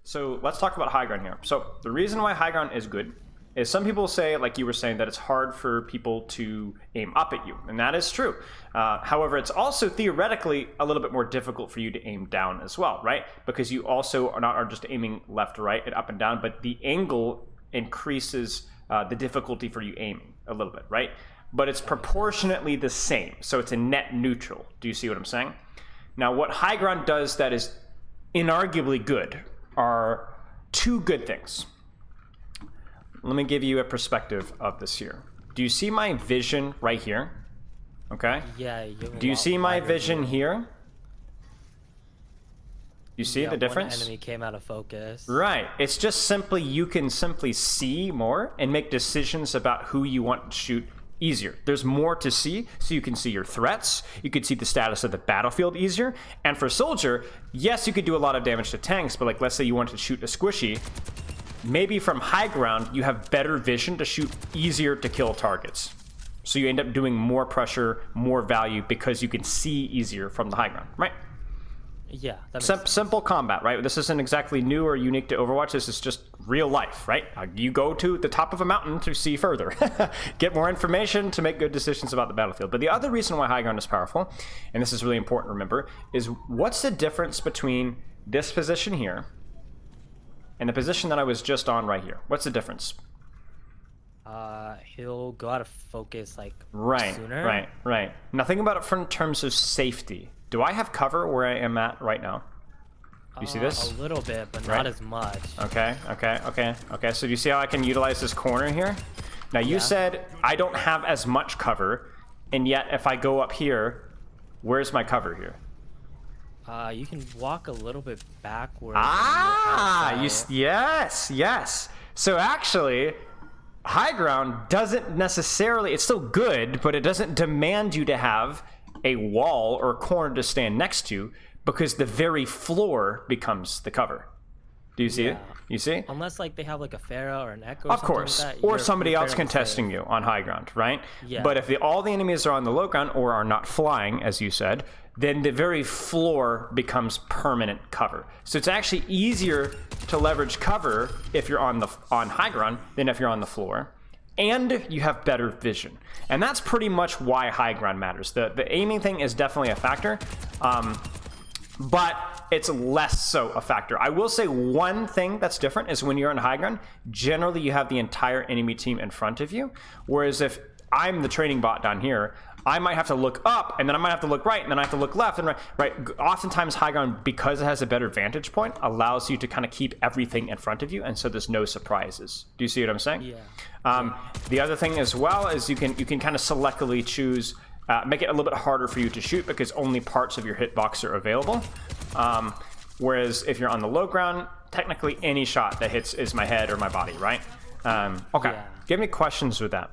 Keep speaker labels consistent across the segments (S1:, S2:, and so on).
S1: So let's talk about high ground here. So the reason why high ground is good is some people say, like you were saying, that it's hard for people to aim up at you, and that is true. However, it's also theoretically a little bit more difficult for you to aim down as well, right? Because you also are just aiming left to right and up and down, but the angle increases the difficulty for you aiming a little bit, right? But it's proportionately the same, so it's a net neutral. Do you see what I'm saying? Now, what high ground does that is inarguably good are two good things. Let me give you a perspective of this here. Do you see my vision right here? Okay.
S2: Yeah.
S1: Do you see my vision here? You see the difference?
S2: One enemy came out of focus.
S1: Right. It's just simply you can simply see more and make decisions about who you want to shoot easier. There's more to see, so you can see your threats, you can see the status of the battlefield easier, and for soldier, yes, you could do a lot of damage to tanks, but like let's say you want to shoot a squishy, maybe from high ground you have better vision to shoot easier to kill targets. So you end up doing more pressure, more value because you can see easier from the high ground, right?
S2: Yeah, that makes sense.
S1: Simple combat, right? This isn't exactly new or unique to Overwatch. This is just real life, right? You go to the top of a mountain to see further, get more information to make good decisions about the battlefield. But the other reason why high ground is powerful, and this is really important to remember, is what's the difference between this position here and the position that I was just on right here? What's the difference?
S2: He'll go out of focus like
S1: Right,
S2: sooner.
S1: right. Now think about it from terms of safety. Do I have cover where I am at right now? Do you see this?
S2: A little bit, but
S1: Right.
S2: not as much.
S1: Okay. So do you see how I can utilize this corner here? Now you said I don't have as much cover, and yet if I go up here, where's my cover here?
S2: You can walk a little bit backward.
S1: Yes. So actually, high ground doesn't necessarily, it's still good, but it doesn't demand you to have a wall or a corner to stand next to, because the very floor becomes the cover. Do you see it? You see?
S2: Unless like they have like a Pharah or an Echo.
S1: Of course,
S2: like that,
S1: or somebody
S2: you're
S1: else
S2: fairly
S1: contesting
S2: safe.
S1: you on high ground, right?
S2: Yeah.
S1: But if all the enemies are on the low ground or are not flying, as you said, then the very floor becomes permanent cover. So it's actually easier to leverage cover if you're on high ground than if you're on the floor. And you have better vision. And that's pretty much why high ground matters. The aiming thing is definitely a factor, but it's less so a factor. I will say one thing that's different is when you're on high ground, generally you have the entire enemy team in front of you, whereas if I'm the training bot down here, I might have to look up, and then I might have to look right, and then I have to look left and right. Oftentimes high ground, because it has a better vantage point, allows you to kind of keep everything in front of you, and so there's no surprises. Do you see what I'm saying?
S2: Yeah.
S1: The other thing as well is you can kind of selectively choose, make it a little bit harder for you to shoot because only parts of your hitbox are available. Whereas if you're on the low ground, technically any shot that hits is my head or my body, right? Okay.
S2: Yeah.
S1: Give me questions with that.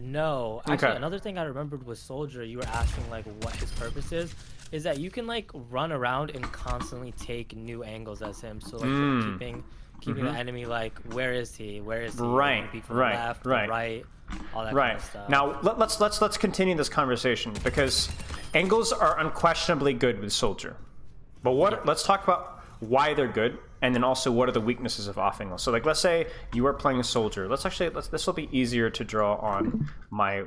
S2: No. Actually,
S1: Okay.
S2: another thing I remembered was Soldier. You were asking like what his purpose is that you can like run around and constantly take new angles as him. So like keeping the enemy like, where is he? Where is he?
S1: Right,
S2: From
S1: right,
S2: the left,
S1: right.
S2: the right, all that kind
S1: Right.
S2: of stuff.
S1: Now let's continue this conversation because angles are unquestionably good with Soldier. But let's talk about why they're good, and then also what are the weaknesses of off angles. So like let's say you are playing a Soldier. This will be easier to draw on my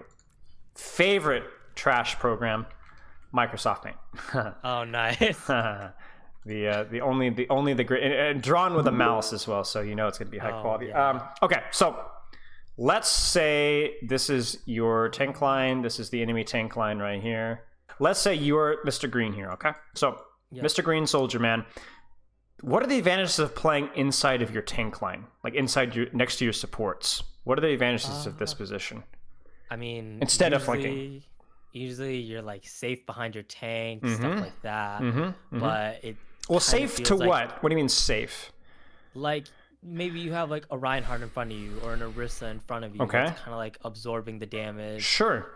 S1: favorite trash program, Microsoft Paint.
S2: Oh, nice.
S1: the only great, and drawn with a mouse as well, so you know it's going to be high quality.
S2: Yeah.
S1: Okay, so let's say this is your tank line. This is the enemy tank line right here. Let's say you're Mr. Green here. Okay, so Mr. Green Soldier Man. What are the advantages of playing inside of your tank line, like next to your supports? What are the advantages of this position?
S2: I mean,
S1: Instead of flanking.
S2: Usually you're like safe behind your tank, stuff like that. But it
S1: Safe to
S2: feels like,
S1: what? What do you mean safe?
S2: Like maybe you have like a Reinhardt in front of you or an Orisa in front of you.
S1: Okay.
S2: That's kind of like absorbing the damage.
S1: Sure.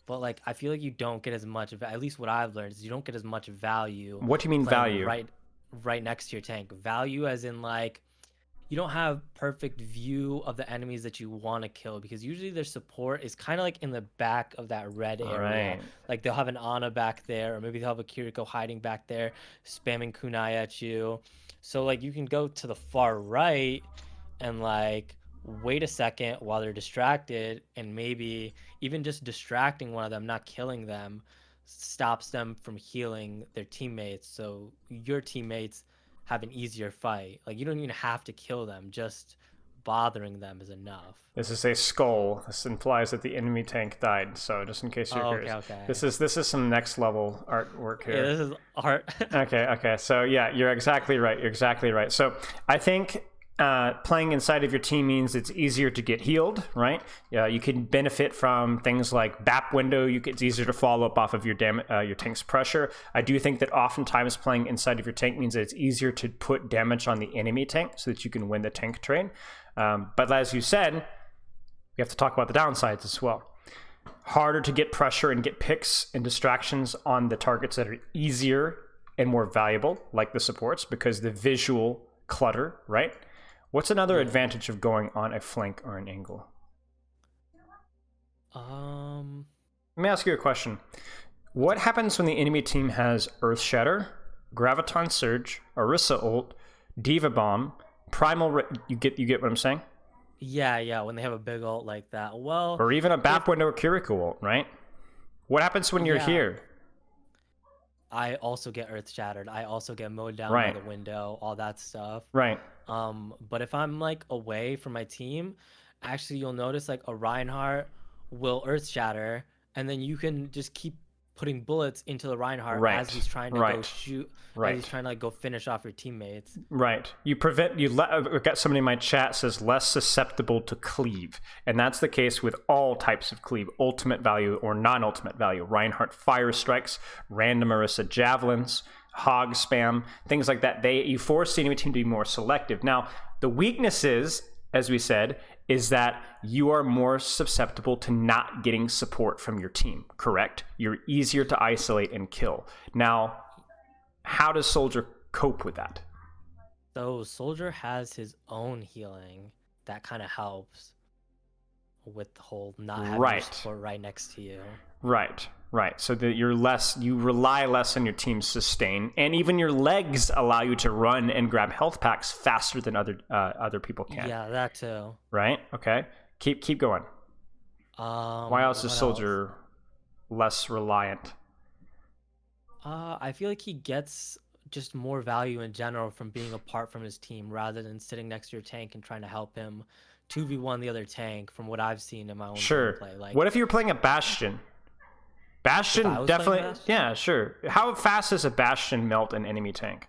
S2: But like I feel like you don't get as much of, at least what I've learned is you don't get as much value.
S1: What do you mean
S2: playing
S1: value?
S2: Right next to your tank. Value as in like you don't have perfect view of the enemies that you want to kill, because usually their support is kind of like in the back of that red area.
S1: Right.
S2: Like they'll have an Ana back there, or maybe they'll have a Kiriko hiding back there, spamming kunai at you. So like you can go to the far right and like wait a second while they're distracted, and maybe even just distracting one of them, not killing them, stops them from healing their teammates. So your teammates have an easier fight. Like you don't even have to kill them, just bothering them is enough.
S1: This is a skull. This implies that the enemy tank died. So just in case you're curious,
S2: Okay.
S1: this is some next level artwork here.
S2: Yeah, this is art.
S1: Okay. So yeah, you're exactly right. So I think playing inside of your team means it's easier to get healed, right? Yeah, you can benefit from things like BAP window. It's easier to follow up off of your tank's pressure. I do think that oftentimes playing inside of your tank means that it's easier to put damage on the enemy tank so that you can win the tank trade. But as you said, we have to talk about the downsides as well. Harder to get pressure and get picks and distractions on the targets that are easier and more valuable, like the supports, because the visual clutter, right? What's another advantage of going on a flank or an angle? Let me ask you a question. What happens when the enemy team has Earth Shatter, Graviton Surge, Orisa Ult, Diva Bomb, Primal... You get what I'm saying?
S2: Yeah, when they have a big ult like that. Well,
S1: or even a BAP window or Kiriko ult, right? What happens when you're here?
S2: I also get Earth Shattered. I also get mowed down by the window, all that stuff.
S1: Right.
S2: But if I'm like away from my team, actually you'll notice like a Reinhardt will Earth Shatter, and then you can just keep putting bullets into the Reinhardt as he's trying to go shoot, as he's trying to like go finish off your teammates. Right.
S1: I've got somebody in my chat says less susceptible to cleave, and that's the case with all types of cleave, ultimate value or non-ultimate value. Reinhardt fire strikes, random Orisa javelins, hog spam, things like that. You force the enemy team to be more selective. Now, the weakness is, as we said, is that you are more susceptible to not getting support from your team, correct? You're easier to isolate and kill. Now, how does Soldier cope with that?
S2: So Soldier has his own healing that kind of helps with the whole not having support right next to you. Right. So that you rely less on your team's sustain, and even your legs allow you to run and grab health packs faster than other people can. Yeah, that too. Right. Okay. Keep going. Why else is Soldier less reliant? I feel like he gets just more value in general from being apart from his team rather than sitting next to your tank and trying to help him 2v1 the other tank. From what I've seen in my own gameplay. Like, what if you were playing a Bastion? Bastion definitely, yeah, sure. How fast does a Bastion melt an enemy tank?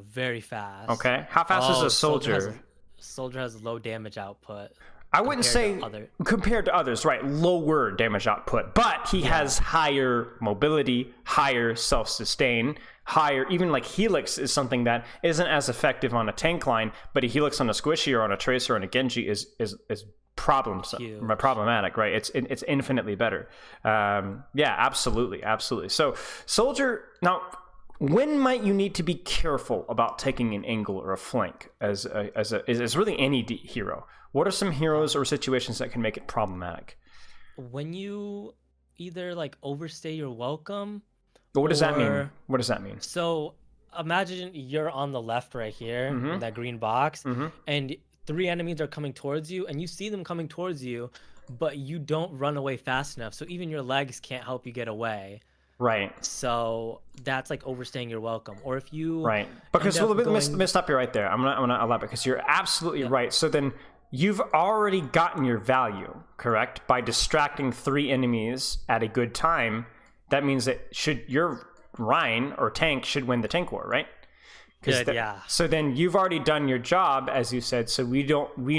S2: Very fast. Okay. How fast is a Soldier? Soldier has low damage output. I wouldn't say compared to others, right? Lower damage output, but he has higher mobility, higher self-sustain, higher, even like Helix is something that isn't as effective on a tank line, but a Helix on a Squishy or on a Tracer or on a Genji is problematic, right? It's infinitely better. Absolutely. So Soldier, now when might you need to be careful about taking an angle or a flank as really any hero? What are some heroes or situations that can make it problematic? When you either like overstay your welcome. What does that mean? So imagine you're on the left right here in that green box, and 3 enemies are coming towards you, and you see them coming towards you, but you don't run away fast enough, so even your legs can't help you get away. Right. So that's like overstaying your welcome. Or if you because let me stop you right there. I'm gonna elaborate because you're absolutely right. So then you've already gotten your value, correct? By distracting 3 enemies at a good time. That means that your Rhine or tank should win the tank war, right? So then you've already done your job, as you said, so we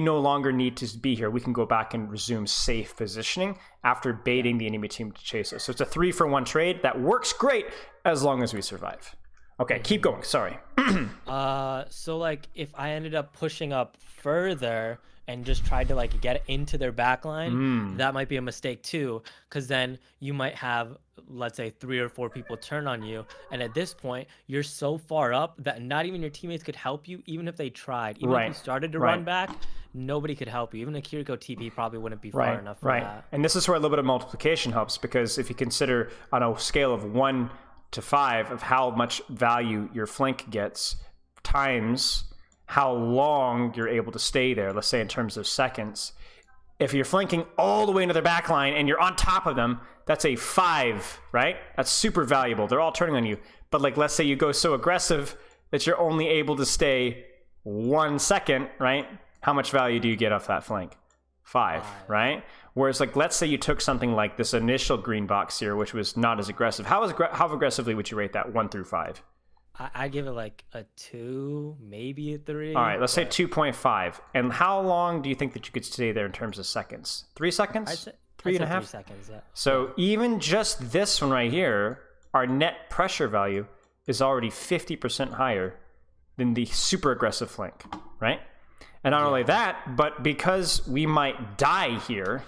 S2: no longer need to be here. We can go back and resume safe positioning after baiting the enemy team to chase us. So it's a 3-for-1 trade that works great as long as we survive.
S1: Okay, keep going. Sorry.
S2: So like if I ended up pushing up further and just tried to like get into their backline, that might be a mistake too, because then you might have, let's say, 3 or 4 people turn on you, and at this point you're so far up that not even your teammates could help you, even if they tried. Even if you started to run back, nobody could help you. Even a Kiriko TP probably wouldn't be far enough for that.
S1: And this is where a little bit of multiplication helps, because if you consider on a scale of 1 to 5 of how much value your flank gets times how long you're able to stay there, let's say in terms of seconds, if you're flanking all the way into their back line and you're on top of them, that's a 5, right? That's super valuable. They're all turning on you. But like, let's say you go so aggressive that you're only able to stay 1 second, right? How much value do you get off that flank? 5, right? Whereas like, let's say you took something like this initial green box here, which was not as aggressive. How aggressively would you rate that 1 through 5?
S2: I'd give it like a 2, maybe a 3.
S1: All right, let's say 2.5. And how long do you think that you could stay there in terms of seconds? 3 seconds?
S2: I'd say
S1: 3.5
S2: 3 seconds, yeah.
S1: So even just this one right here, our net pressure value is already 50% higher than the super aggressive flank, right? And not only that, but because we might die here,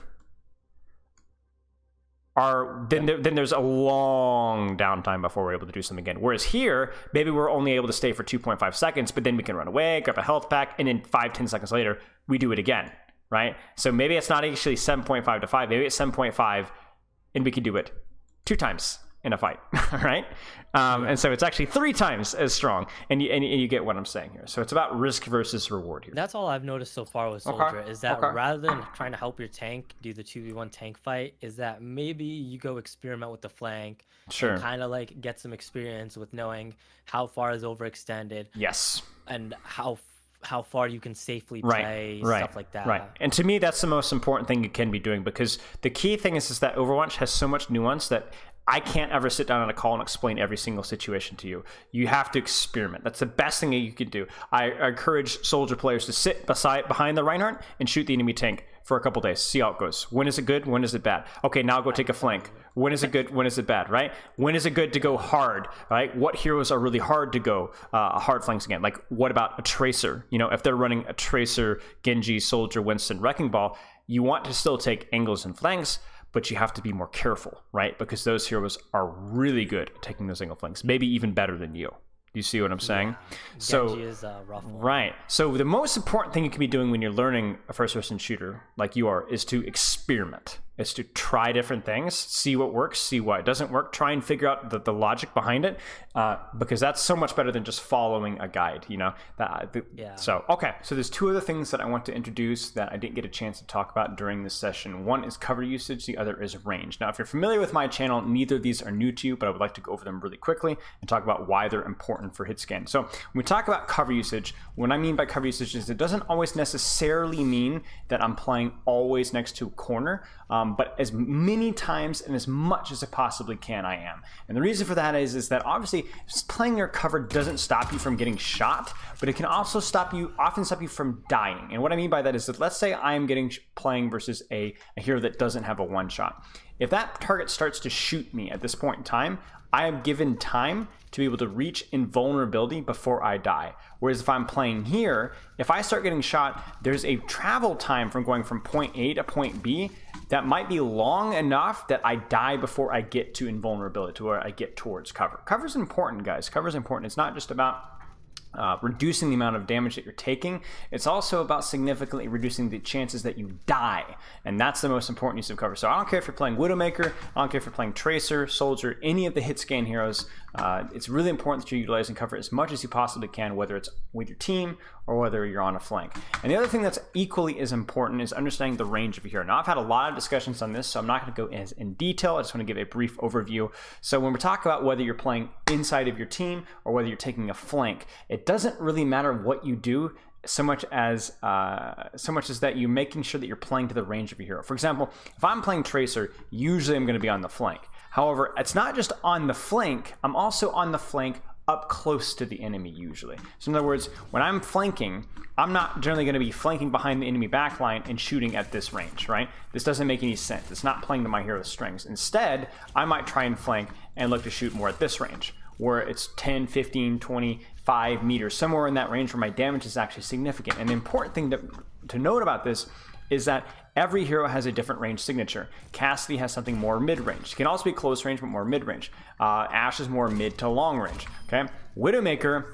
S1: then there's a long downtime before we're able to do something again. Whereas here, maybe we're only able to stay for 2.5 seconds, but then we can run away, grab a health pack, and then 5-10 seconds later, we do it again, right? So maybe it's not actually 7.5 to 5, maybe it's 7.5, and we can do it 2 times in a fight, right? And so it's actually 3 times as strong, and you get what I'm saying here. So it's about risk versus reward here.
S2: That's all I've noticed so far with Soldier, is that rather than trying to help your tank do the 2v1 tank fight, is that maybe you go experiment with the flank, and kind of like get some experience with knowing how far is overextended, and how far you can safely play, stuff like that. Right.
S1: And to me, that's the most important thing you can be doing, because the key thing is that Overwatch has so much nuance that I can't ever sit down on a call and explain every single situation to you. You have to experiment. That's the best thing that you can do. I encourage Soldier players to sit behind the Reinhardt and shoot the enemy tank for a couple days. See how it goes. When is it good? When is it bad? Okay, now go take a flank. When is it good? When is it bad, right? When is it good to go hard, right? What heroes are really hard to go hard flanks again? Like, what about a Tracer? You know, if they're running a Tracer, Genji, Soldier, Winston, Wrecking Ball, you want to still take angles and flanks, but you have to be more careful, right? Because those heroes are really good at taking those angle flanks, maybe even better than you. You see what I'm saying?
S2: So Genji is a rough one.
S1: Right. So the most important thing you can be doing when you're learning a first-person shooter like you are is to experiment. Is to try different things, see what works, see what doesn't work, try and figure out the logic behind it, because that's so much better than just following a guide, you know? So, okay, so there's 2 other things that I want to introduce that I didn't get a chance to talk about during this session. One is cover usage, the other is range. Now, if you're familiar with my channel, neither of these are new to you, but I would like to go over them really quickly and talk about why they're important for hit scan. So when we talk about cover usage, what I mean by cover usage is it doesn't always necessarily mean that I'm playing always next to a corner, but as many times and as much as I possibly can, I am. And the reason for that is that obviously playing your cover doesn't stop you from getting shot, but it can also often stop you from dying. And what I mean by that is that let's say I am playing versus a hero that doesn't have a one shot. If that target starts to shoot me at this point in time, I am given time to be able to reach invulnerability before I die. Whereas if I'm playing here, if I start getting shot, there's a travel time from going from point A to point B that might be long enough that I die before I get to invulnerability, to where I get towards cover. Cover is important, guys. Cover is important. It's not just about reducing the amount of damage that you're taking. It's also about significantly reducing the chances that you die, and that's the most important use of cover. So I don't care if you're playing Widowmaker, I don't care if you're playing Tracer, Soldier, any of the hit scan heroes. It's really important that you're utilizing cover as much as you possibly can, whether it's with your team or whether you're on a flank. And the other thing that's equally as important is understanding the range of your hero. Now, I've had a lot of discussions on this, so I'm not going to go as in detail. I just want to give a brief overview. So when we're talking about whether you're playing inside of your team or whether you're taking a flank, it doesn't really matter what you do so much as that you're making sure that you're playing to the range of your hero. For example, if I'm playing Tracer, usually I'm going to be on the flank. However, it's not just on the flank, I'm also on the flank up close to the enemy usually. So in other words, when I'm flanking, I'm not generally going to be flanking behind the enemy backline and shooting at this range, right? This doesn't make any sense. It's not playing to my hero's strengths. Instead, I might try and flank and look to shoot more at this range. where it's 10, 15, 25 meters, somewhere in that range where my damage is actually significant. And the important thing to note about this is that every hero has a different range signature. Cassidy has something more mid-range. It can also be close range, but more mid-range. Ashe is more mid to long range. Okay, Widowmaker,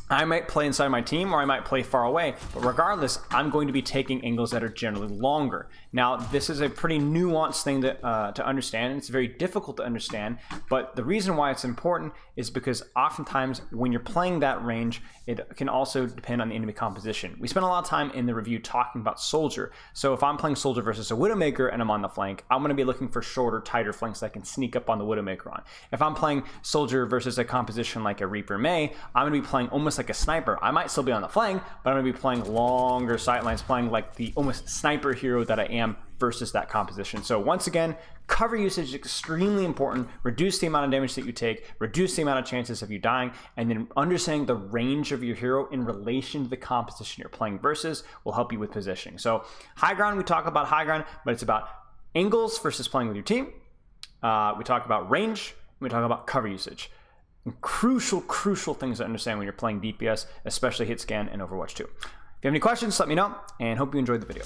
S1: I might play inside my team or I might play far away, but regardless, I'm going to be taking angles that are generally longer. Now, this is a pretty nuanced thing to understand. It's very difficult to understand, but the reason why it's important is because oftentimes when you're playing that range, it can also depend on the enemy composition. We spent a lot of time in the review talking about Soldier. So if I'm playing Soldier versus a Widowmaker and I'm on the flank, I'm going to be looking for shorter, tighter flanks that I can sneak up on the Widowmaker on. If I'm playing Soldier versus a composition like a Reaper May, I'm going to be playing almost like a sniper. I might still be on the flank, but I'm going to be playing longer sightlines, playing like the almost sniper hero that I am versus that composition. So once again, cover usage is extremely important. Reduce the amount of damage that you take, reduce the amount of chances of you dying, and then understanding the range of your hero in relation to the composition you're playing versus will help you with positioning. So high ground, we talk about high ground, but it's about angles versus playing with your team. We talk about range, we talk about cover usage. And crucial things to understand when you're playing DPS, especially hit scan and Overwatch 2. If you have any questions, let me know, and hope you enjoyed the video.